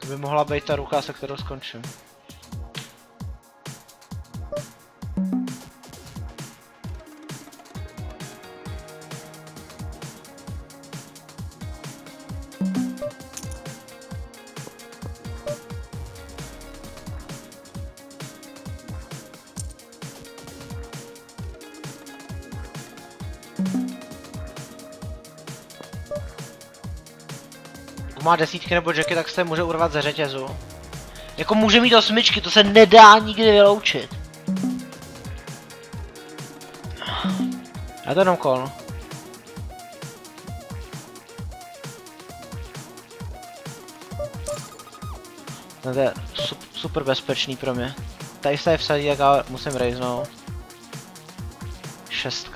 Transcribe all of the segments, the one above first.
To by mohla být ta ruka, se kterou skončím. Pokud má desítky nebo jacky, tak se může urvat ze řetězu. Jako může mít osmičky, to se nedá nikdy vyloučit. Já to jenom call. To je super bezpečný pro mě. Tady se je vsadí, jak já musím raisenout. 6.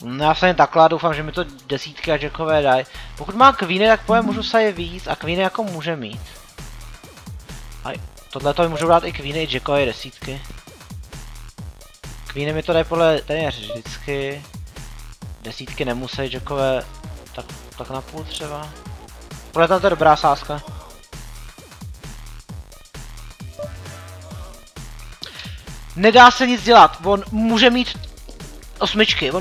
No já se takhle doufám, že mi to desítky a jackové dají. Pokud má queeny, tak pojem můžu se víc a queeny jako může mít. A tohle to mi můžou dát i queeny, i jackové desítky. Queeny mi to dají podle téměř vždycky. Desítky nemusí, jackové tak na půl třeba. Podle toho to je dobrá sázka. Nedá se nic dělat, on může mít osmičky,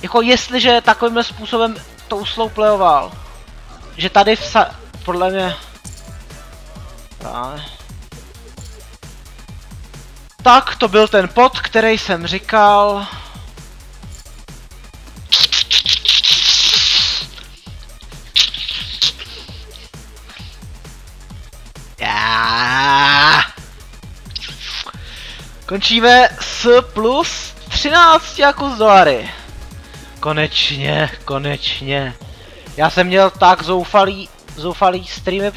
Jako jestliže takovýmhle způsobem to uslouplejoval, že tady podle mě... Tak to byl ten pot, který jsem říkal. Končíme s plus 13 jako dolary. Konečně. Já jsem měl tak zoufalý streamy v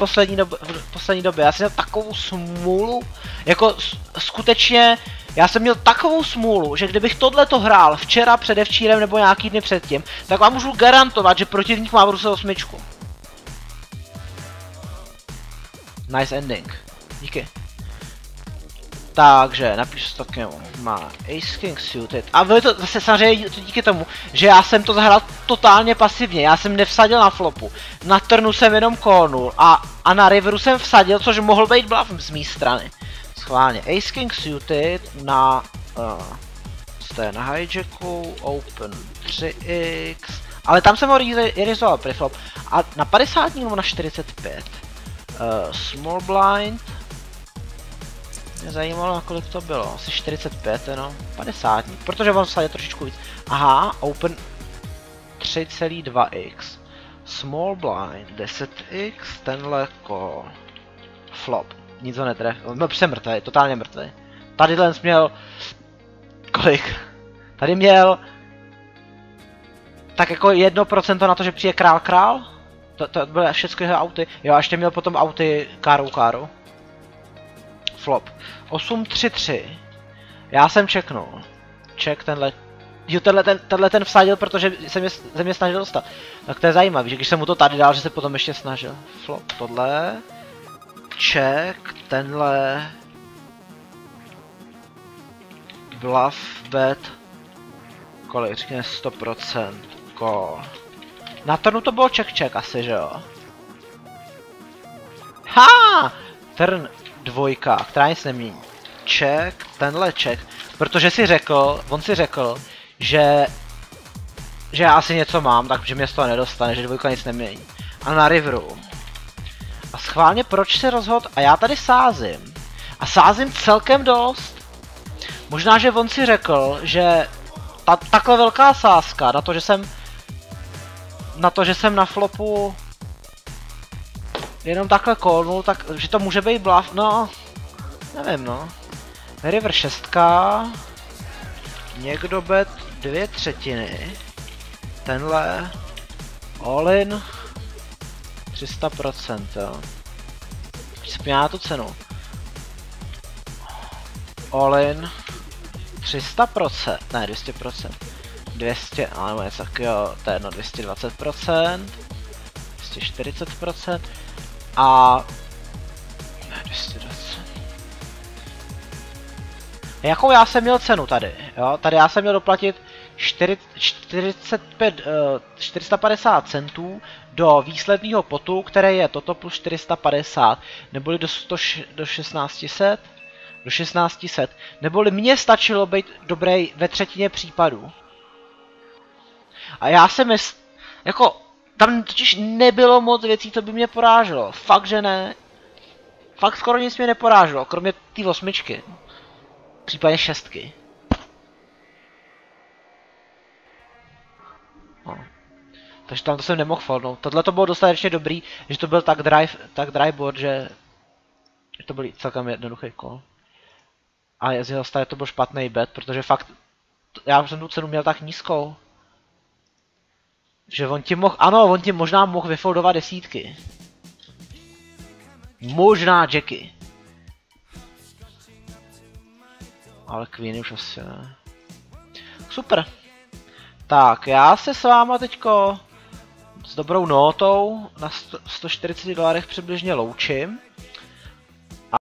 poslední době. Já jsem měl takovou smůlu, jako skutečně, já jsem měl takovou smůlu, že kdybych tohleto hrál včera, předevčírem nebo nějaký dny předtím, tak vám můžu garantovat, že protivník má v ruce 8. Nice ending. Díky. Takže napíšu to takému. Má Ace King suited. A bylo to zase samozřejmě díky tomu, že já jsem to zahrál totálně pasivně. Já jsem nevsadil na flopu. Na turnu jsem jenom callnul a na riveru jsem vsadil, což mohl být bluff z mé strany. Schválně. Ace King suited na... jste na hijacku, open 3x. Ale tam jsem ho rizoval preflop. A na 50 nebo na 45. Small blind. Mě zajímalo, na kolik to bylo. Asi 45, no. 50. Protože on vsadil trošičku víc. Aha, open 3,2x. Small blind 10x, tenhle call. Flop. Nic ho netrefil. No, jsem mrtvý, totálně mrtvý. Tady Lens měl... Kolik? Tady měl... Tak jako 1% na to, že přijde král. To byly všechny jeho auty. Jo, a ještě měl potom auty káru. Flop. 8-3-3. Já jsem checknul. Check tenhle. Jo, tenhle ten vsadil, protože se mě snažil dostat. Tak to je zajímavé, že když jsem mu to tady dal, že se potom ještě snažil. Flop, tohle. Check, tenhle. Bluff, bet. Kolik, řekněme 100%. Call. Na turnu to bylo check asi, že jo? Ha! Turn 2, která nic nemění. Check, tenhle check. Protože on si řekl, že já asi něco mám, takže mě z toho nedostane, že 2 nic nemění. A na riveru. A schválně proč se rozhodl? A já tady sázím. A sázím celkem dost. Možná, že on si řekl, že takhle velká sázka, na to, že jsem na flopu jenom takhle callnul, tak že to může být bluff, no, nevím, no. River 6, někdo bet 2/3, tenhle all in 300%, jo. Přispěná na tu cenu. All in 300%, ne 200%. 200, ale něco takového, to je jedno, 220%, 240% a... ne, 220. Jakou já jsem měl cenu tady? Jo, tady já jsem měl doplatit 450 centů do výsledného potu, které je toto plus 450, neboli do 1600, do 1600, neboli mně stačilo být dobrý ve třetině případů. A já jsem jako, tam totiž nebylo moc věcí, co by mě poráželo, fakt že ne. Fakt skoro nic mě neporáželo, kromě té 8. Případně 6. No. Takže tam to jsem nemohl foldnout. Tohle to bylo dostatečně dobrý, že to byl tak dry board, že to byl celkem jednoduchý kol. A z jeho strany to byl špatný bet, protože fakt, já jsem tu cenu měl tak nízkou. Že on ti mohl, ano, on ti možná mohl vyfoldovat desítky. Možná jacky. Ale queeny už asi ne. Super. Tak, já se s váma teďko s dobrou nótou na $140 přibližně loučím.